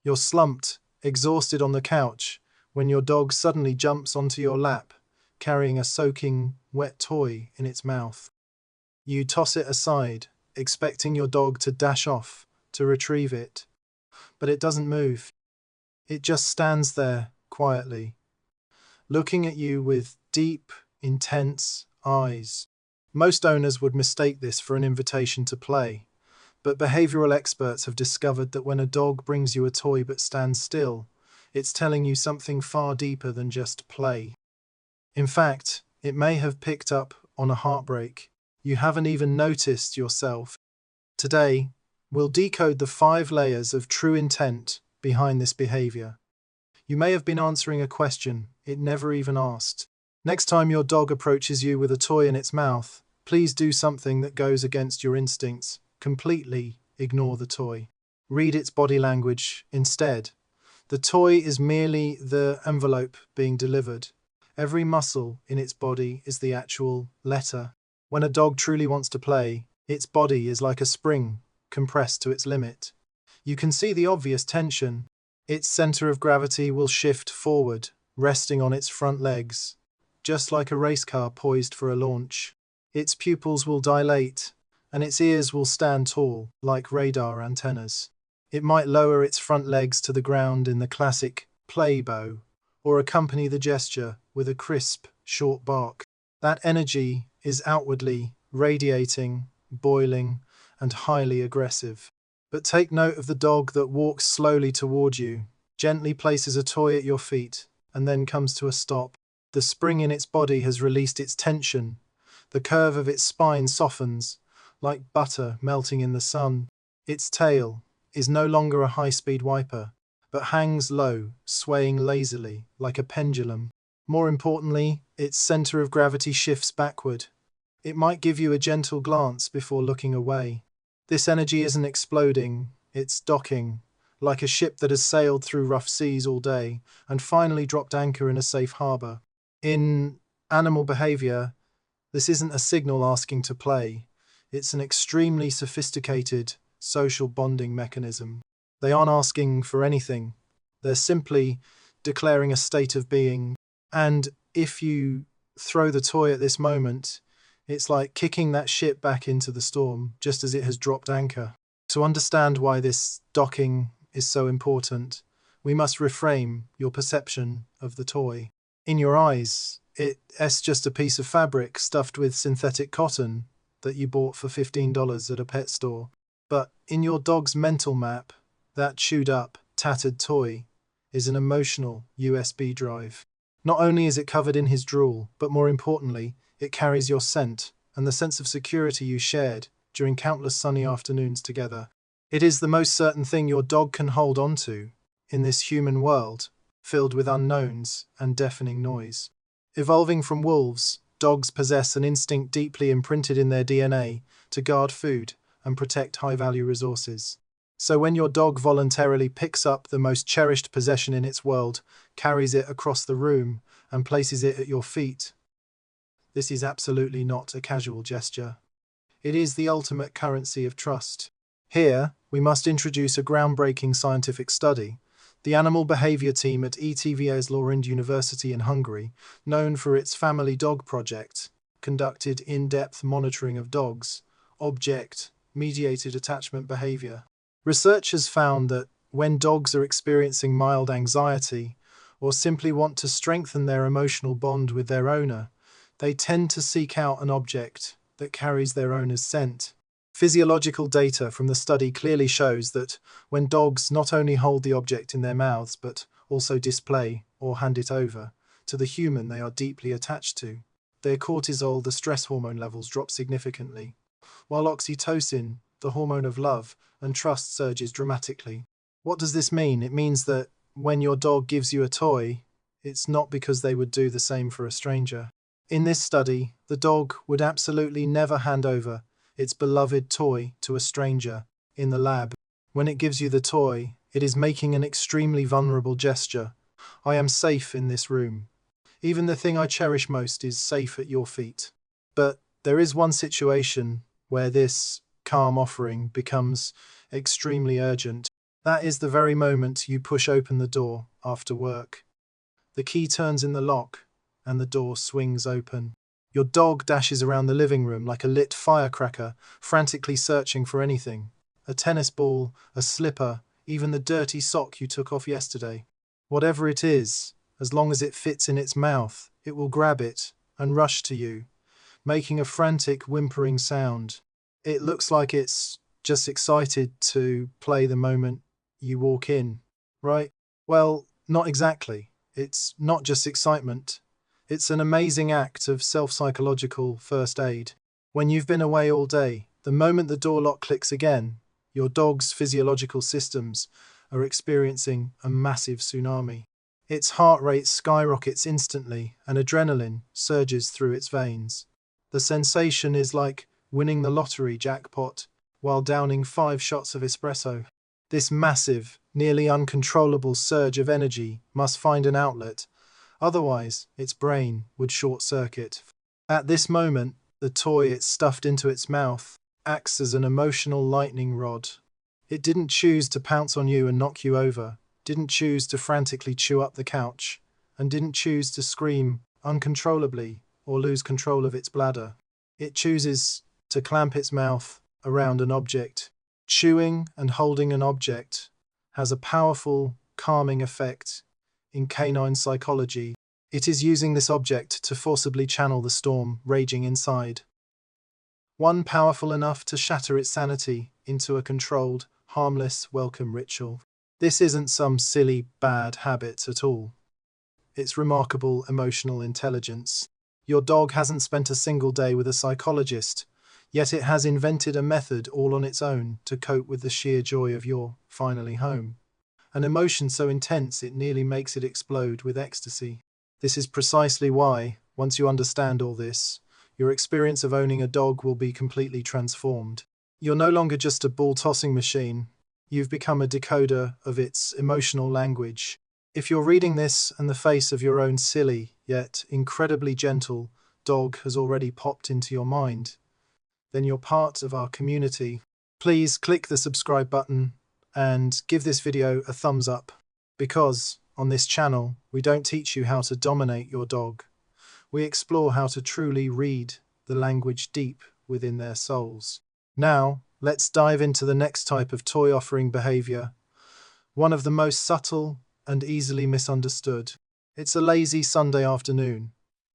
You're slumped, exhausted on the couch, when your dog suddenly jumps onto your lap, carrying a soaking, wet toy in its mouth. You toss it aside, expecting your dog to dash off to retrieve it. But it doesn't move. It just stands there, quietly, looking at you with deep, intense eyes. Most owners would mistake this for an invitation to play, but behavioral experts have discovered that when a dog brings you a toy but stands still, it's telling you something far deeper than just play. In fact, it may have picked up on a heartbreak you haven't even noticed yourself. Today, we'll decode the 5 layers of true intent behind this behavior. You may have been answering a question it never even asked. Next time your dog approaches you with a toy in its mouth, please do something that goes against your instincts. Completely ignore the toy. Read its body language instead. The toy is merely the envelope being delivered. Every muscle in its body is the actual letter. When a dog truly wants to play, its body is like a spring, compressed to its limit. You can see the obvious tension. Its center of gravity will shift forward, resting on its front legs, just like a race car poised for a launch. Its pupils will dilate, and its ears will stand tall, like radar antennas. It might lower its front legs to the ground in the classic play bow, or accompany the gesture with a crisp, short bark. That energy is outwardly radiating, boiling, and highly aggressive. But take note of the dog that walks slowly toward you, gently places a toy at your feet, and then comes to a stop. The spring in its body has released its tension. The curve of its spine softens, like butter melting in the sun. Its tail is no longer a high-speed wiper, but hangs low, swaying lazily, like a pendulum. More importantly, its center of gravity shifts backward. It might give you a gentle glance before looking away. This energy isn't exploding, it's docking, like a ship that has sailed through rough seas all day and finally dropped anchor in a safe harbor. In animal behavior, this isn't a signal asking to play. It's an extremely sophisticated social bonding mechanism. They aren't asking for anything. They're simply declaring a state of being. And if you throw the toy at this moment, it's like kicking that ship back into the storm, just as it has dropped anchor. To understand why this docking is so important, we must reframe your perception of the toy. In your eyes, it's just a piece of fabric stuffed with synthetic cotton that you bought for $15 at a pet store. But in your dog's mental map, that chewed up, tattered toy is an emotional USB drive. Not only is it covered in his drool, but more importantly, it carries your scent and the sense of security you shared during countless sunny afternoons together. It is the most certain thing your dog can hold on to in this human world, filled with unknowns and deafening noise. Evolving from wolves, dogs possess an instinct deeply imprinted in their DNA to guard food and protect high-value resources. So when your dog voluntarily picks up the most cherished possession in its world, carries it across the room, and places it at your feet, this is absolutely not a casual gesture. It is the ultimate currency of trust. Here, we must introduce a groundbreaking scientific study. The animal behavior team at ETVS University in Hungary, known for its Family Dog Project, conducted in-depth monitoring of dogs' object-mediated attachment behavior. Researchers found that when dogs are experiencing mild anxiety or simply want to strengthen their emotional bond with their owner, they tend to seek out an object that carries their owner's scent. Physiological data from the study clearly shows that when dogs not only hold the object in their mouths but also display or hand it over to the human they are deeply attached to, their cortisol, the stress hormone levels, drop significantly, while oxytocin, the hormone of love and trust, surges dramatically. What does this mean? It means that when your dog gives you a toy, it's not because they would do the same for a stranger. In this study, the dog would absolutely never hand over its beloved toy to a stranger in the lab. When it gives you the toy, it is making an extremely vulnerable gesture. I am safe in this room. Even the thing I cherish most is safe at your feet. But there is one situation where this calm offering becomes extremely urgent. That is the very moment you push open the door after work. The key turns in the lock, and the door swings open. Your dog dashes around the living room like a lit firecracker, frantically searching for anything. A tennis ball, a slipper, even the dirty sock you took off yesterday. Whatever it is, as long as it fits in its mouth, it will grab it and rush to you, making a frantic, whimpering sound. It looks like it's just excited to play the moment you walk in, right? Well, not exactly. It's not just excitement. It's an amazing act of self-psychological first aid. When you've been away all day, the moment the door lock clicks again, your dog's physiological systems are experiencing a massive tsunami. Its heart rate skyrockets instantly and adrenaline surges through its veins. The sensation is like winning the lottery jackpot while downing 5 shots of espresso. This massive, nearly uncontrollable surge of energy must find an outlet, otherwise its brain would short-circuit. At this moment, the toy it's stuffed into its mouth acts as an emotional lightning rod. It didn't choose to pounce on you and knock you over, didn't choose to frantically chew up the couch, and didn't choose to scream uncontrollably or lose control of its bladder. It chooses to clamp its mouth around an object. Chewing and holding an object has a powerful, calming effect. In canine psychology, it is using this object to forcibly channel the storm raging inside. One powerful enough to shatter its sanity into a controlled, harmless, welcome ritual. This isn't some silly, bad habit at all. It's remarkable emotional intelligence. Your dog hasn't spent a single day with a psychologist, yet it has invented a method all on its own to cope with the sheer joy of your finally home. An emotion so intense it nearly makes it explode with ecstasy. This is precisely why, once you understand all this, your experience of owning a dog will be completely transformed. You're no longer just a ball-tossing machine. You've become a decoder of its emotional language. If you're reading this and the face of your own silly, yet incredibly gentle, dog has already popped into your mind, then you're part of our community. Please click the subscribe button and give this video a thumbs up, because on this channel we don't teach you how to dominate your dog. We explore how to truly read the language deep within their souls. Now, let's dive into the next type of toy offering behavior, one of the most subtle and easily misunderstood. It's a lazy Sunday afternoon.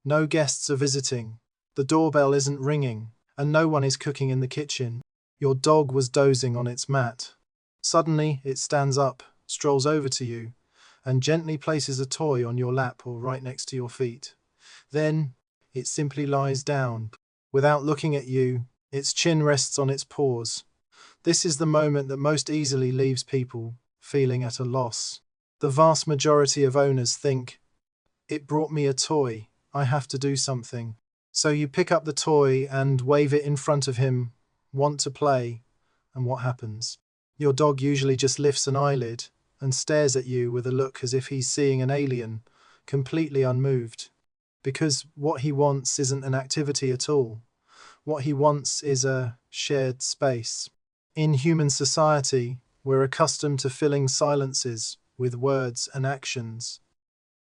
No guests are visiting, the doorbell isn't ringing, and no one is cooking in the kitchen. Your dog was dozing on its mat. Suddenly, it stands up, strolls over to you, and gently places a toy on your lap or right next to your feet. Then, it simply lies down. Without looking at you, its chin rests on its paws. This is the moment that most easily leaves people feeling at a loss. The vast majority of owners think, "It brought me a toy, I have to do something." So you pick up the toy and wave it in front of him, want to play, and what happens? Your dog usually just lifts an eyelid and stares at you with a look as if he's seeing an alien, completely unmoved. Because what he wants isn't an activity at all. What he wants is a shared space. In human society, we're accustomed to filling silences with words and actions.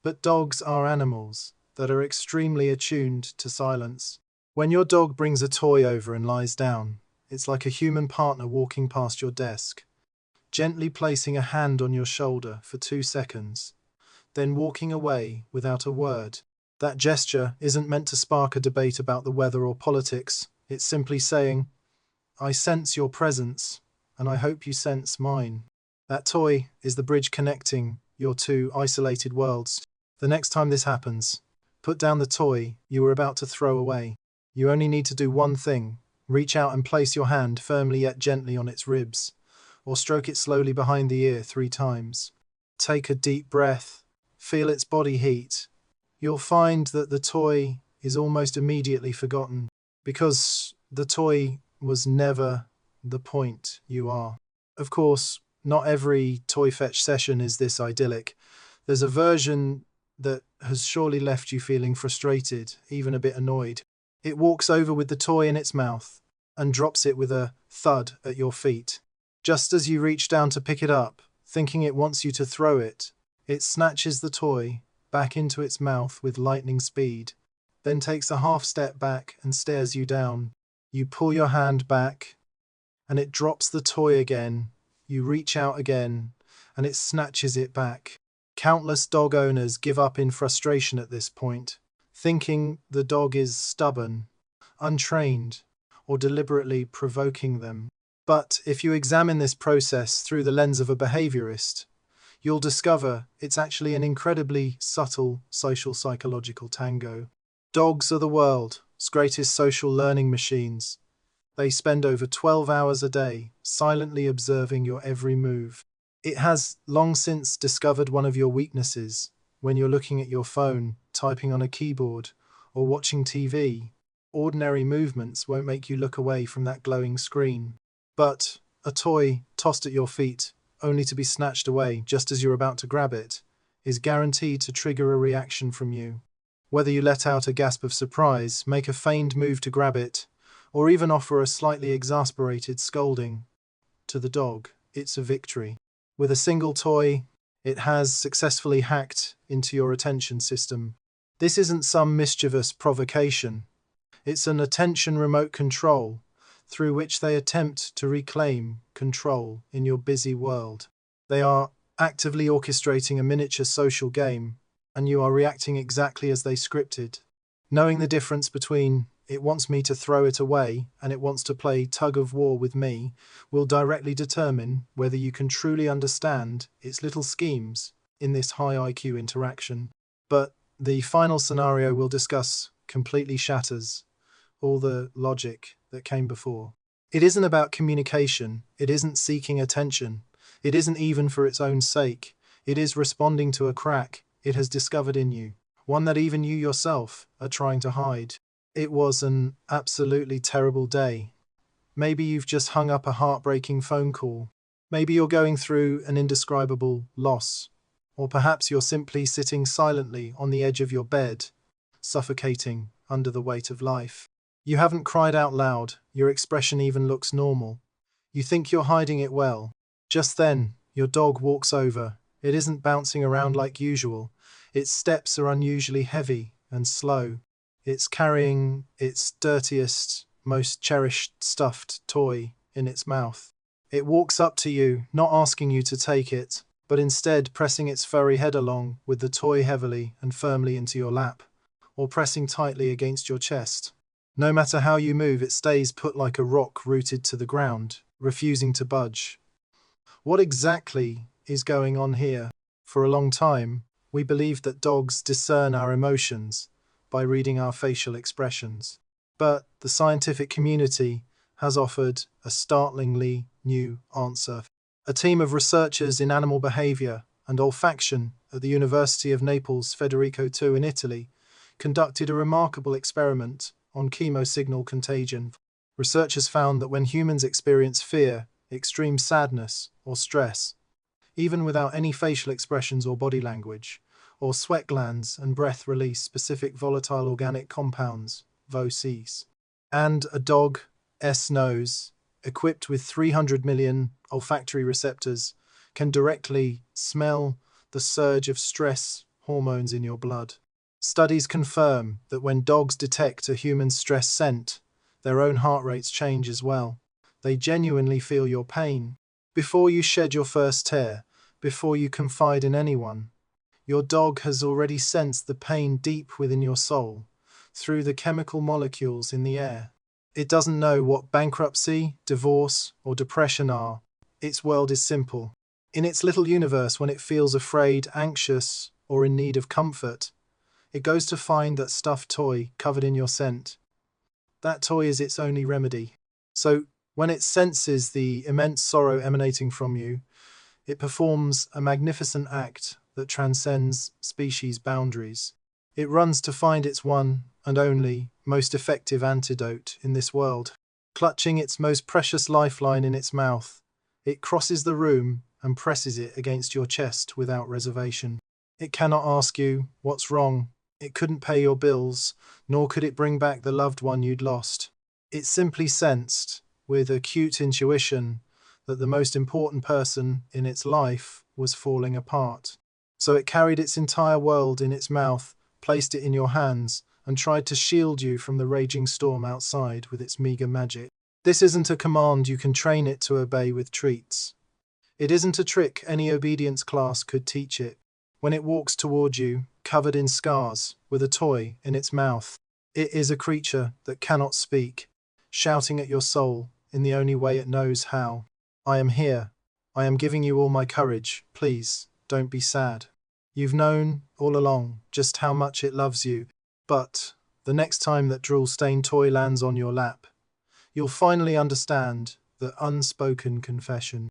But dogs are animals that are extremely attuned to silence. When your dog brings a toy over and lies down, it's like a human partner walking past your desk, gently placing a hand on your shoulder for 2 seconds, then walking away without a word. That gesture isn't meant to spark a debate about the weather or politics. It's simply saying, "I sense your presence, and I hope you sense mine." That toy is the bridge connecting your two isolated worlds. The next time this happens, put down the toy you were about to throw away. You only need to do one thing: reach out and place your hand firmly yet gently on its ribs, or stroke it slowly behind the ear 3 times. Take a deep breath, feel its body heat. You'll find that the toy is almost immediately forgotten, because the toy was never the point you are. Of course, not every toy fetch session is this idyllic. There's a version that has surely left you feeling frustrated, even a bit annoyed. It walks over with the toy in its mouth and drops it with a thud at your feet. Just as you reach down to pick it up, thinking it wants you to throw it, it snatches the toy back into its mouth with lightning speed, then takes a half step back and stares you down. You pull your hand back, and it drops the toy again. You reach out again, and it snatches it back. Countless dog owners give up in frustration at this point, thinking the dog is stubborn, untrained, or deliberately provoking them. But if you examine this process through the lens of a behaviorist, you'll discover it's actually an incredibly subtle social psychological tango. Dogs are the world's greatest social learning machines. They spend over 12 hours a day silently observing your every move. It has long since discovered one of your weaknesses when you're looking at your phone, typing on a keyboard, or watching TV. Ordinary movements won't make you look away from that glowing screen. But a toy tossed at your feet, only to be snatched away just as you're about to grab it, is guaranteed to trigger a reaction from you. Whether you let out a gasp of surprise, make a feigned move to grab it, or even offer a slightly exasperated scolding to the dog, it's a victory. With a single toy, it has successfully hacked into your attention system. This isn't some mischievous provocation. It's an attention remote control through which they attempt to reclaim control in your busy world. They are actively orchestrating a miniature social game, and you are reacting exactly as they scripted. Knowing the difference between it wants me to throw it away and it wants to play tug of war with me will directly determine whether you can truly understand its little schemes in this high IQ interaction. But the final scenario we'll discuss completely shatters all the logic that came before. It isn't about communication. It isn't seeking attention. It isn't even for its own sake. It is responding to a crack it has discovered in you, one that even you yourself are trying to hide. It was an absolutely terrible day. Maybe you've just hung up a heartbreaking phone call. Maybe you're going through an indescribable loss. Or perhaps you're simply sitting silently on the edge of your bed, suffocating under the weight of life. You haven't cried out loud. Your expression even looks normal. You think you're hiding it well. Just then, your dog walks over. It isn't bouncing around like usual. Its steps are unusually heavy and slow. It's carrying its dirtiest, most cherished stuffed toy in its mouth. It walks up to you, not asking you to take it, but instead pressing its furry head along with the toy heavily and firmly into your lap, or pressing tightly against your chest. No matter how you move, it stays put like a rock rooted to the ground, refusing to budge. What exactly is going on here? For a long time, we believed that dogs discern our emotions by reading our facial expressions. But the scientific community has offered a startlingly new answer. A team of researchers in animal behavior and olfaction at the University of Naples Federico II in Italy conducted a remarkable experiment on chemosignal contagion. Researchers found that when humans experience fear, extreme sadness, or stress, even without any facial expressions or body language, or sweat glands and breath release specific volatile organic compounds, VOCs. And a dog's nose, equipped with 300 million olfactory receptors, can directly smell the surge of stress hormones in your blood. Studies confirm that when dogs detect a human's stress scent, their own heart rates change as well. They genuinely feel your pain. Before you shed your first tear, before you confide in anyone, your dog has already sensed the pain deep within your soul, through the chemical molecules in the air. It doesn't know what bankruptcy, divorce, or depression are. Its world is simple. In its little universe, when it feels afraid, anxious, or in need of comfort, it goes to find that stuffed toy covered in your scent. That toy is its only remedy. So, when it senses the immense sorrow emanating from you, it performs a magnificent act that transcends species boundaries. It runs to find its one and only, most effective antidote in this world. Clutching its most precious lifeline in its mouth, it crosses the room and presses it against your chest without reservation. It cannot ask you, what's wrong? It couldn't pay your bills, nor could it bring back the loved one you'd lost. It simply sensed, with acute intuition, that the most important person in its life was falling apart. So it carried its entire world in its mouth, placed it in your hands, and tried to shield you from the raging storm outside with its meager magic. This isn't a command you can train it to obey with treats. It isn't a trick any obedience class could teach it. When it walks toward you, covered in scars, with a toy in its mouth, it is a creature that cannot speak, shouting at your soul in the only way it knows how. I am here. I am giving you all my courage. Please, don't be sad. You've known, all along, just how much it loves you, but the next time that drool-stained toy lands on your lap, you'll finally understand the unspoken confession.